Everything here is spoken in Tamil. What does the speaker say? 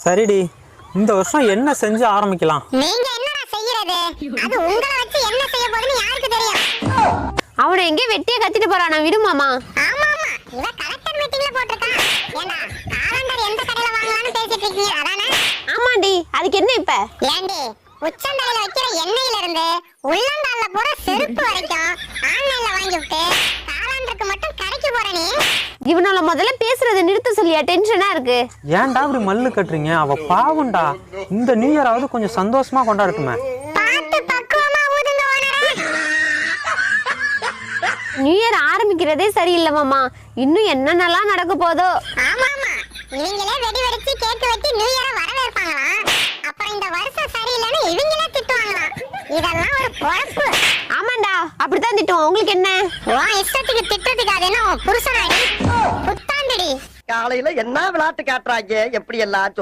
சரிடி, இந்த வருஷம் என்ன செஞ்சு ஆரம்பிக்கலாம்? நீங்க என்னடா செய்யறது? அது உங்களை வச்சு என்ன செய்ய போகுதுன்னு யாருக்கு தெரியும்? அவனை எங்கே வெட்டியே கத்திட்டு போறானா? விடுமாமா. ஆமா ஆமா, இவ கலெக்டர் மீட்டிங்ல போட்டிருக்கான். ஏண்டா காலண்டர் எந்த கடையில வாங்கலாம்னு பேசிட்டு இருக்கீங்க அதானே? ஆமாண்டி, அதுக்கு என்ன இப்ப? ஏண்டி உச்சந்தலையில வைக்கிற எண்ணெயில இருந்து உள்ளங்கால்ல போற செருப்பு வரைக்கும் ஆன்லைன்ல வாங்கி விட்டு காலண்டருக்கு மட்டும் கடைக்கு போற நீ? இவனால முதல்ல பேசுறதை நிறுத்த சொல்லியா? டென்ஷனா இருக்கு. ஏன்டா இப்படி மல்லு கட்டுறீங்க? அவ பாவம்டா. இந்த நியூ இயராவது கொஞ்சம் சந்தோஷமா கொண்டாடட்டுமே. பார்த்து பக்குவமா ஊதுங்க ஓனரே. நியூ இயர் ஆரம்பிக்கிறதே சரியில்லை மாமா. இன்னும் என்னென்னலாம் நடக்க போதோ. ஆமா ஆமா, இவங்களே வெடி வெடிச்சு கேக் வெட்டி நியூ இயரை வரவேற்பாங்களாம். அப்புறம் இந்த வருஷம் சரியில்லைன்னு இவங்களே திட்டுவாங்களாம். இதெல்லாம் ஒரு பொழப்பு. ஆமாண்டா, அப்படித்தான் திட்டுவோம். உங்களுக்கு என்ன? உன் இஷ்டத்துக்கு திட்டத்துக்கு அது என்ன புருஷனாடி? புத்தாண்டுடி. காலையில என்ன விளையாட்டு காட்டுறாங்க எப்படி எல்லாம்